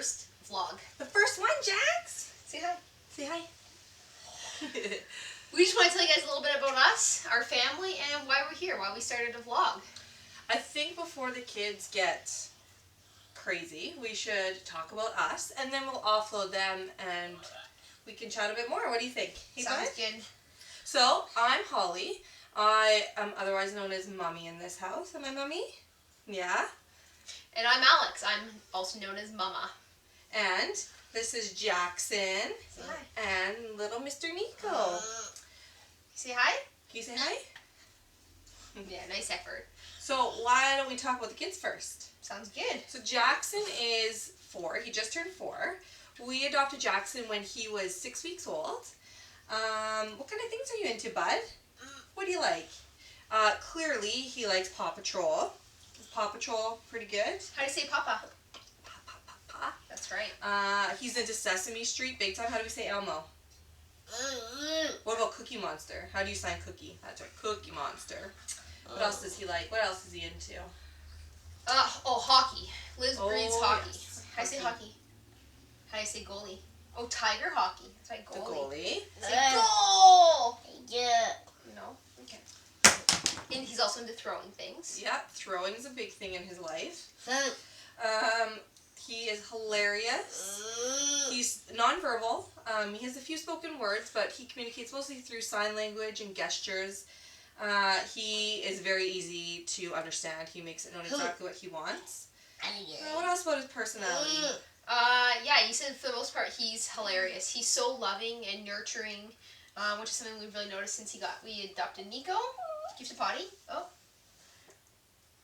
first vlog. The first one, Jax. Say hi. Say hi. We just want to tell you guys a little bit about us, our family, and why we're here, why we started a vlog. I think before the kids get crazy, we should talk about us, and then we'll offload them, and we can chat a bit more. What do you think? Hey, Sounds bud? good. So, I'm Holly. I am otherwise known as Mommy in this house. Am I Mommy? Yeah. And I'm Alex. I'm also known as Mama. And this is Jackson. Say hi. And little Mr. Nico. Say hi? Can you say hi? Yeah, nice effort. So, why don't we talk about the kids first? Sounds good. So, Jackson is 4. He just turned 4. We adopted Jackson when he was 6 weeks old. What kind of things are you into, bud? What do you like? Clearly, he likes Paw Patrol. Is Paw Patrol pretty good? How do you say Papa? Pa. That's right. He's into Sesame Street big time. How do we say Elmo? What about Cookie Monster? How do you sign Cookie? That's right, Cookie Monster. What else does he like? What else is he into? Hockey. Liz breeds hockey. Yes. How do you say hockey? How do you say goalie? Oh, tiger hockey. That's right, The goalie. goalie. Say goal! Yeah. No? Okay. And he's also into throwing things. Yeah, throwing is a big thing in his life. He is hilarious. He's nonverbal. He has a few spoken words, but he communicates mostly through sign language and gestures. He is very easy to understand. He makes it known exactly what he wants. What else about his personality? Yeah, you said for the most part he's hilarious. He's so loving and nurturing, which is something we've really noticed since we adopted Nico. Keeps the potty. Oh.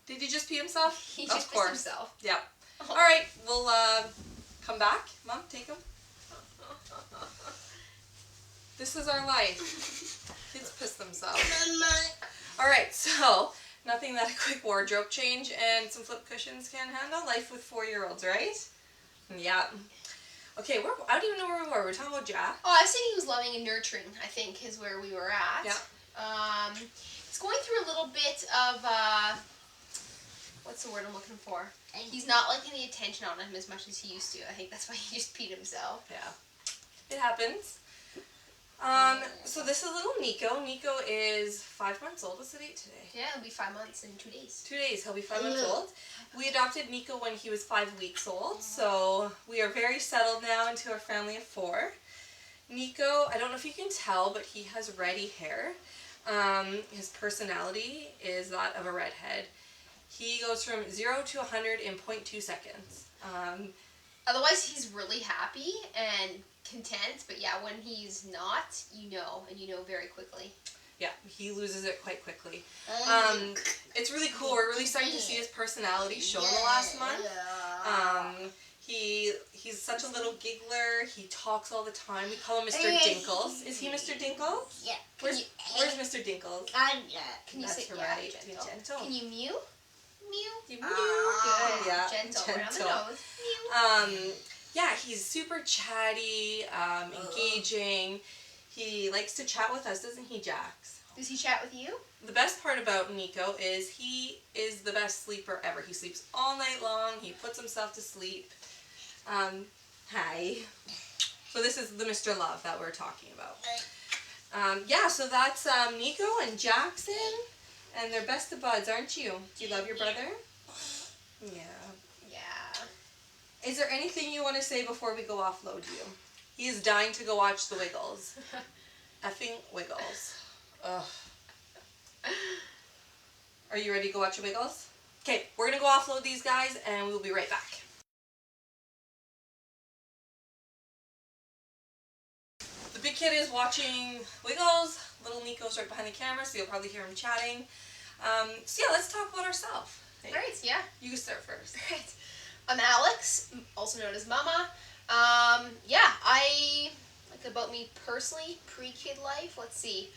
Did he just pee himself? He just pissed himself. Yep. All right, we'll come back. Mom, take him. This is our life. Kids piss themselves. All right, so nothing that a quick wardrobe change and some flip cushions can handle. Life with 4-year-olds, right? Yeah. Okay, I don't even know where we were. We were talking about Jack. Oh, I was saying he was loving and nurturing, I think, is where we were at. Yeah. He's going through a little bit of, what's the word I'm looking for? He's not liking the attention on him as much as he used to. I think that's why he just peed himself. Yeah. It happens. So this is little Nico. Nico is 5 months old. What's the date today? Yeah, it'll be 5 months in 2 days. 2 days. He'll be 5 months old. We adopted Nico when he was 5 weeks old, so we are very settled now into our family of 4. Nico, I don't know if you can tell, but he has reddy hair. His personality is that of a redhead. He goes from 0 to 100 in 0.2 seconds. Otherwise, he's really happy and content, but yeah, when he's not, you know very quickly. Yeah, he loses it quite quickly. It's really cool. We're really starting to see his personality show in the last month. He's such a little giggler. He talks all the time. We call him Mr. Dinkles. Is he Mr. Dinkles? Yeah. Where's Mr. Dinkles? Can you say right. gentle? Gentle. Can you mew? Mew? You Good. Yeah, Gentle. Around the gentle. nose. Mew. Yeah, he's super chatty, engaging. He likes to chat with us, doesn't he, Jax? Does he chat with you? The best part about Nico is he is the best sleeper ever. He sleeps all night long. He puts himself to sleep. Hi. So this is the Mr. Love that we're talking about. Yeah, so that's Nico and Jackson. And they're best of buds, aren't you? Do you love your brother? Yeah. Yeah. Is there anything you want to say before we go offload you? He is dying to go watch the Wiggles. Effing Wiggles. Ugh. Are you ready to go watch the Wiggles? Okay, we're going to go offload these guys and we'll be right back. The big kid is watching Wiggles. Little Nico's right behind the camera, so you'll probably hear him chatting. So yeah, let's talk about ourselves. Hey, Alright, yeah. you can start first. Alright. I'm Alex, also known as Mama. About me personally, pre-kid life, let's see.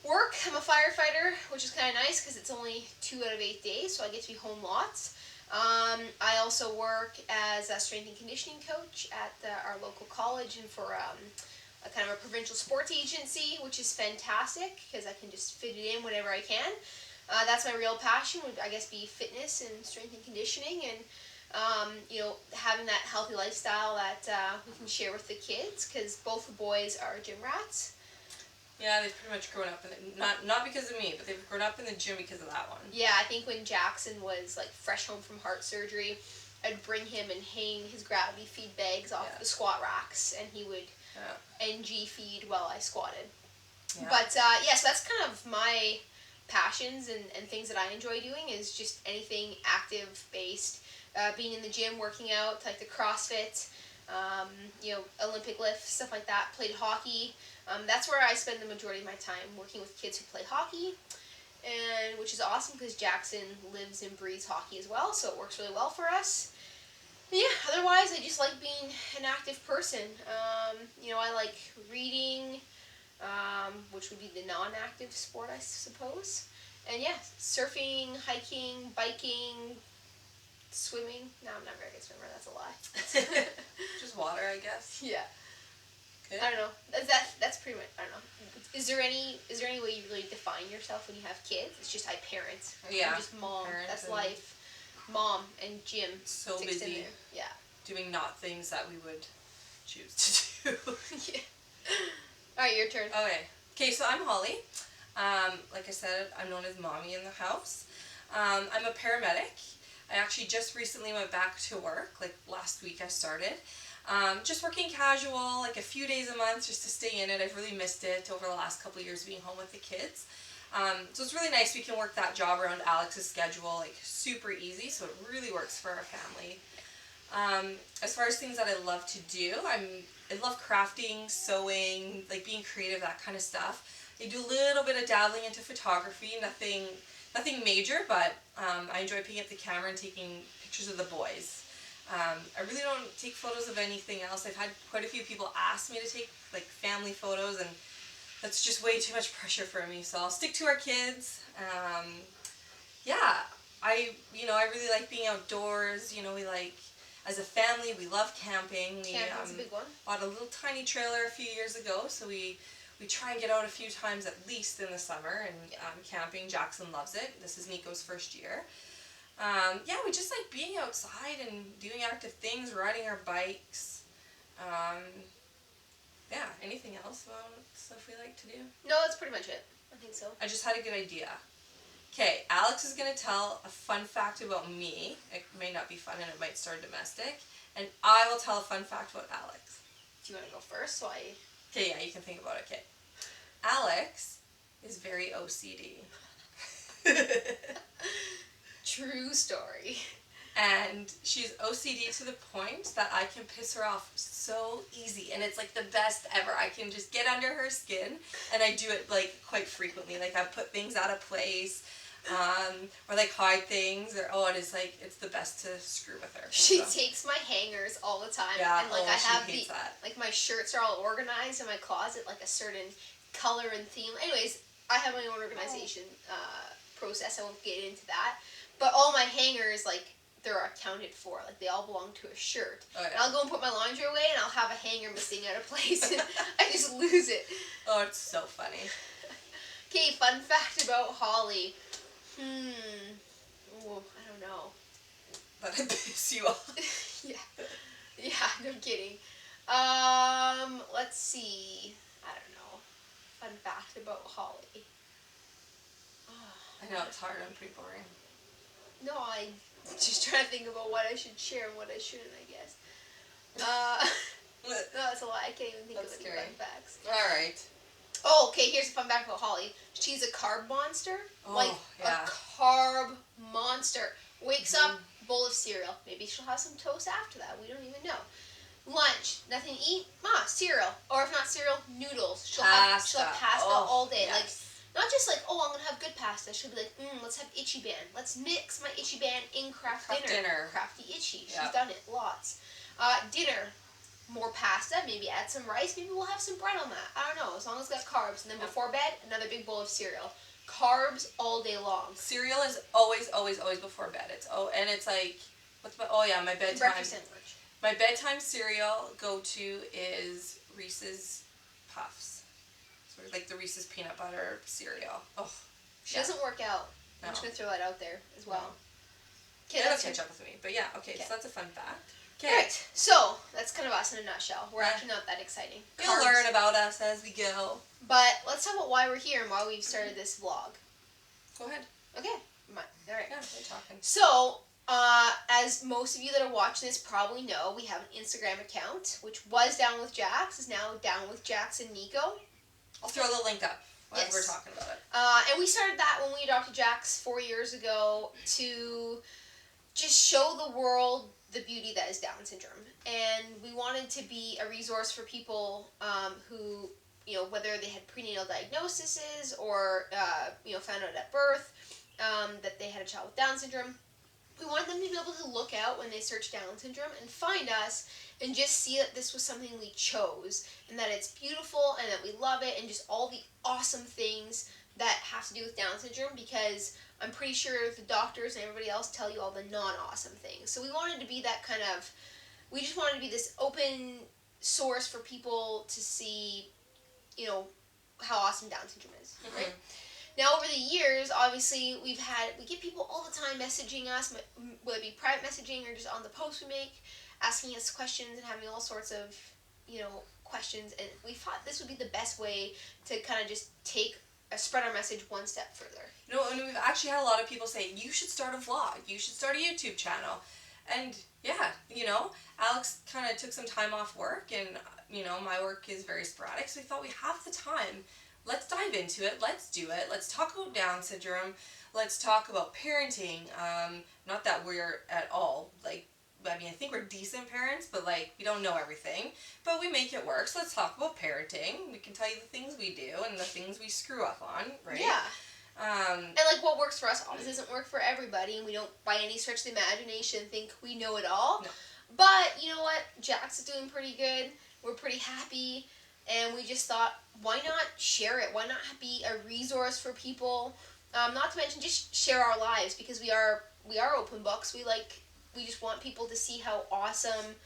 Work, I'm a firefighter, which is kind of nice because it's only 2 out of 8 days, so I get to be home lots. I also work as a strength and conditioning coach at our local college and for a kind of a provincial sports agency, which is fantastic because I can just fit it in whenever I can. That's my real passion, would I guess be fitness and strength and conditioning, and You know, having that healthy lifestyle that we can share with the kids, because both the boys are gym rats. Yeah, they've pretty much grown up in it. Not because of me, but they've grown up in the gym because of that one. Yeah, I think when Jackson was like fresh home from heart surgery, I'd bring him and hang his gravity feed bags off the squat racks, and he would NG feed while I squatted. Yeah. But so that's kind of my passions and things that I enjoy doing is just anything active based. Being in the gym, working out, like the CrossFit, you know, Olympic lift, stuff like that. Played hockey. That's where I spend the majority of my time, working with kids who play hockey, and which is awesome because Jackson lives and breathes hockey as well, so it works really well for us. But yeah, otherwise I just like being an active person. You know, I like reading, which would be the non-active sport, I suppose. And yeah, surfing, hiking, biking, swimming. No, I'm not a very good swimmer. That's a lie. Just water, I guess. Yeah. Good. I don't know. That's pretty much. I don't know. Is there any way you really define yourself when you have kids? It's just I parent. Yeah. I'm just mom. That's life. Mom and gym. So busy. Yeah. Doing not things that we would choose to do. Yeah. All right, your turn. Okay, so I'm Holly. Like I said, I'm known as Mommy in the house. I'm a paramedic. I actually just recently went back to work, like last week I started. Just working casual, like a few days a month just to stay in it. I've really missed it over the last couple of years being home with the kids. So it's really nice we can work that job around Alex's schedule, like super easy, so it really works for our family. As far as things that I love to do, I love crafting, sewing, like being creative, that kind of stuff. I do a little bit of dabbling into photography, nothing major, but I enjoy picking up the camera and taking pictures of the boys. I really don't take photos of anything else. I've had quite a few people ask me to take like family photos, and that's just way too much pressure for me. So I'll stick to our kids. I really like being outdoors. You know, we like, as a family, we love camping. Camping's a big one. Bought a little tiny trailer a few years ago, so we try and get out a few times at least in the summer and camping. Jackson loves it. This is Nico's first year. We just like being outside and doing active things, riding our bikes. Anything else about stuff we like to do? No, that's pretty much it. I think so. I just had a good idea. Okay, Alex is going to tell a fun fact about me. It may not be fun and it might start domestic. And I will tell a fun fact about Alex. Do you want to go first? Okay, yeah, you can think about it. Okay. Alex is very OCD. True story. And she's OCD to the point that I can piss her off so easy. And it's like the best ever. I can just get under her skin. And I do it like quite frequently. Like I put things out of place. Or like hide things. It's the best to screw with her. She takes my hangers all the time. Yeah, and like I have that. Like my shirts are all organized in my closet, like a certain color and theme. Anyways, I have my own organization process. I won't get into that. But all my hangers, like, they're accounted for. Like, they all belong to a shirt. Oh, yeah. And I'll go and put my laundry away, and I'll have a hanger missing out of place, and I just lose it. Oh, it's so funny. Okay, fun fact about Holly. I don't know. That I piss you off. Yeah, no kidding. Let's see. I don't know. Fun fact about Holly. I know, it's hard. I'm pretty boring. No, I'm just trying to think about what I should share and what I shouldn't, I guess. No, that's a lie. I can't even think of any fun facts. Alright. Oh, okay, here's a fun fact about Holly. She's a carb monster. Yeah. A carb monster. Wakes up, bowl of cereal. Maybe she'll have some toast after that. We don't even know. Lunch, nothing to eat? Cereal. Or if not cereal, noodles. She'll have pasta all day. Yes. Like, not just like, I'm going to have good pasta. She'll be like, let's have Ichiban. Let's mix my Ichiban in craft dinner. Crafty Itchy. She's done it lots. Dinner, more pasta. Maybe add some rice. Maybe we'll have some bread on that. I don't know. As long as it's got carbs. And then before bed, another big bowl of cereal. Carbs all day long. Cereal is always, always, always before bed. And it's like, my bedtime. Breakfast sandwich. My bedtime cereal go-to is Reese's Puffs. Sort of like the Reese's peanut butter cereal. Oh, She doesn't work out. No. I'm just going to throw that out there as well. Okay, It'll that's catch up with me. But yeah, okay, Okay. so that's a fun fact. Alright, so that's kind of us in a nutshell. We're Yeah. actually not that exciting. You'll learn about us as we go. But let's talk about why we're here and why we've started this vlog. Go ahead. Okay. Alright. Yeah, we're talking. So, as most of you that are watching this probably know, we have an Instagram account, which was Down with Jax, is now Down with Jax and Nico. I'll throw the link up while Yes. we're talking about it. And we started that when we adopted Jax 4 years ago to just show the world the beauty that is Down syndrome. And we wanted to be a resource for people who, whether they had prenatal diagnoses or, found out at birth that they had a child with Down syndrome. We wanted them to be able to look out when they search Down syndrome and find us and just see that this was something we chose and that it's beautiful and that we love it and just all the awesome things that have to do with Down syndrome, because I'm pretty sure the doctors and everybody else tell you all the non-awesome things. So we wanted to be that we just wanted to be this open source for people to see, how awesome Down syndrome is, right? Mm-hmm. Now, over the years, obviously, we get people all the time messaging us, whether it be private messaging or just on the posts we make, asking us questions and having all sorts of, questions. And we thought this would be the best way to kind of just spread our message one step further. And we've actually had a lot of people say, you should start a vlog, you should start a YouTube channel. And yeah, Alex kind of took some time off work, and, my work is very sporadic, so we thought we have the time. Let's dive into it. Let's do it. Let's talk about Down syndrome. Let's talk about parenting. Not that we're at all, I think we're decent parents, but, we don't know everything. But we make it work, so let's talk about parenting. We can tell you the things we do and the things we screw up on, right? Yeah. And, what works for us obviously doesn't work for everybody, and we don't, by any stretch of the imagination, think we know it all. No. But, you know what? Jax is doing pretty good. We're pretty happy. And we just thought, why not share it? Why not be a resource for people? Not to mention just share our lives, because we are open books. We just want people to see how awesome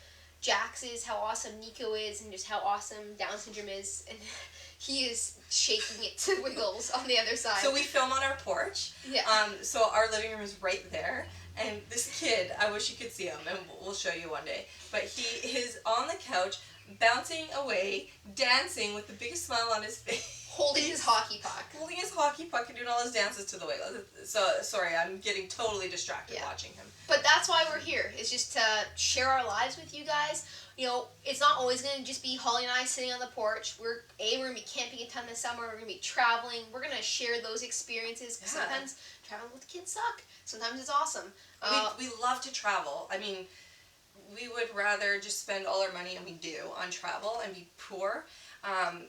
Jax is, how awesome Nico is, and just how awesome Down syndrome is. And he is shaking it to wiggles on the other side. So we film on our porch. Yeah. So our living room is right there. And this kid, I wish you could see him, and we'll show you one day. But he is on the couch, bouncing away, dancing with the biggest smile on his face. Holding his hockey puck. Holding his hockey puck and doing all his dances to the wiggle. So, sorry, I'm getting totally distracted watching him. But that's why we're here. It's just to share our lives with you guys. It's not always going to just be Holly and I sitting on the porch. We're going to be camping a ton this summer. We're going to be traveling. We're going to share those experiences. Because sometimes traveling with kids suck. Sometimes it's awesome. We love to travel. I mean, we would rather just spend all our money, and we do, on travel and be poor.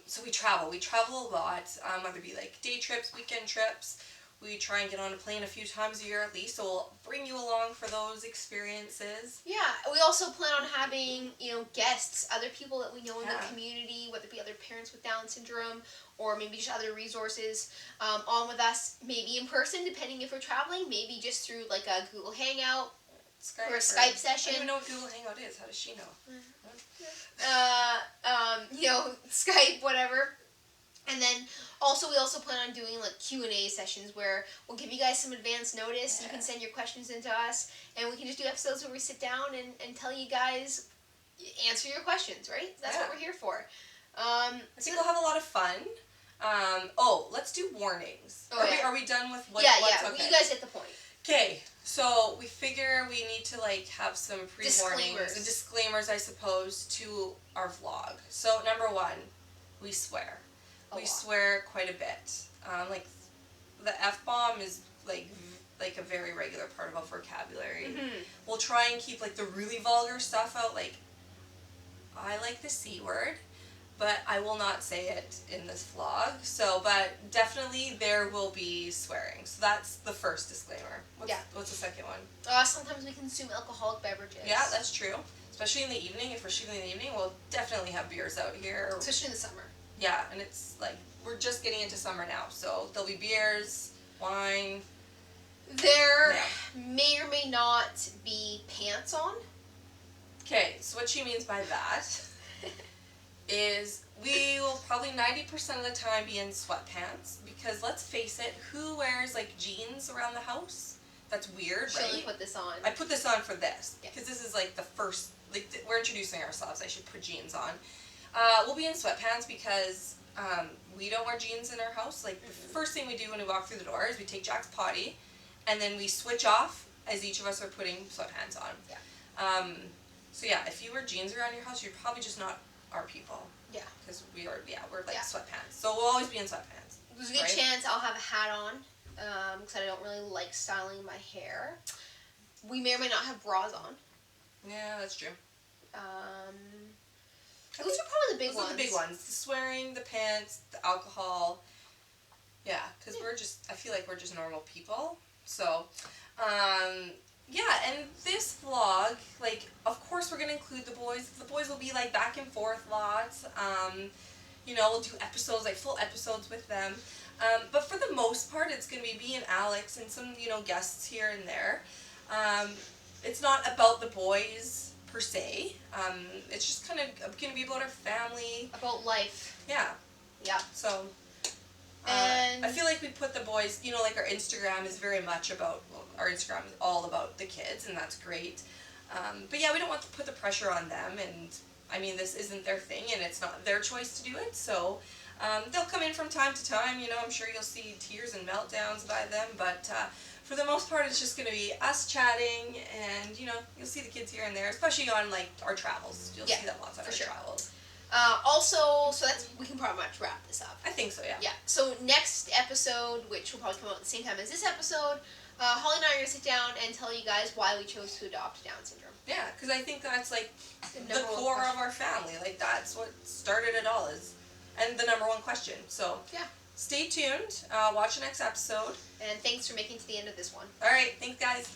So we travel. We travel a lot, whether it be day trips, weekend trips. We try and get on a plane a few times a year at least, so we'll bring you along for those experiences. Yeah, we also plan on having, guests, other people that we know in the community, whether it be other parents with Down syndrome or maybe just other resources, on with us, maybe in person, depending if we're traveling, maybe just through a Google Hangout. Skype or a Skype session. I don't even know what Google Hangout is. How does she know? Skype, whatever. And then we also plan on doing Q&A sessions where we'll give you guys some advance notice. Yeah. You can send your questions into us, and we can just do episodes where we sit down and tell you guys, answer your questions, right? That's what we're here for. I think we'll have a lot of fun. Let's do warnings. Are we done with what? Yeah. Okay. You guys get the point. Okay, so we figure we need to have some pre-warnings and disclaimers, I suppose, to our vlog. So number one, we swear. We swear quite a bit. The F-bomb is a very regular part of our vocabulary. Mm-hmm. We'll try and keep the really vulgar stuff out. I like the C word, but I will not say it in this vlog. But definitely there will be swearing. So that's the first disclaimer. What's the second one? Sometimes we consume alcoholic beverages. Yeah, that's true. Especially in the evening. If we're shooting in the evening, we'll definitely have beers out here. Especially in the summer. Yeah, and it's we're just getting into summer now, so there'll be beers, wine. There may or may not be pants on. Okay, so what she means by that is we will probably 90% of the time be in sweatpants, because let's face it, who wears jeans around the house? that's weird, She'll only right? put this on. I put this on for this Yeah. because this is like the first. Like we're introducing ourselves. I should put jeans on. We'll be in sweatpants because we don't wear jeans in our house. Like the first thing we do when we walk through the door is we take Jack's potty, and then we switch off as each of us are putting sweatpants on. Yeah. So yeah, if you wear jeans around your house, you're probably just not our people. Yeah. Because we're like Yeah. sweatpants. So we'll always be in sweatpants. There's a good chance I'll have a hat on, because I don't really like styling my hair. We may or may not have bras on. Yeah, that's true. Those are probably the big Those ones. are the big ones. The swearing, the pants, the alcohol. Yeah, because I feel like we're just normal people. So, yeah, and this vlog, like, of course we're going to include the boys. The boys will be, like, back and forth lots. You know, we'll do episodes, like, full episodes with them. But for the most part, it's going to be me and Alex and some, you know, guests here and there. It's not about the boys per se. It's just kind of going to be about our family. About life. Yeah. Yeah. So, and I feel like we put the boys, you know, like our Instagram is very much about, our Instagram is all about the kids, and that's great. But yeah, we don't want to put the pressure on them, and I mean, this isn't their thing, and it's not their choice to do it, so they'll come in from time to time, you know, I'm sure you'll see tears and meltdowns by them, but for the most part, it's just going to be us chatting, and, you know, you'll see the kids here and there, especially on, like, our travels. You'll see them lots on our travels. Also, so we can probably much wrap this up. I think so, yeah. Yeah, so next episode, which will probably come out at the same time as this episode, Holly and I are going to sit down and tell you guys why we chose to adopt Down syndrome. Yeah, because I think that's, like, the number one core question. of our family. Like, that's what started it all, and the number one question. So, yeah. Stay tuned. Watch the next episode. And thanks for making it to the end of this one. All right, thanks, guys.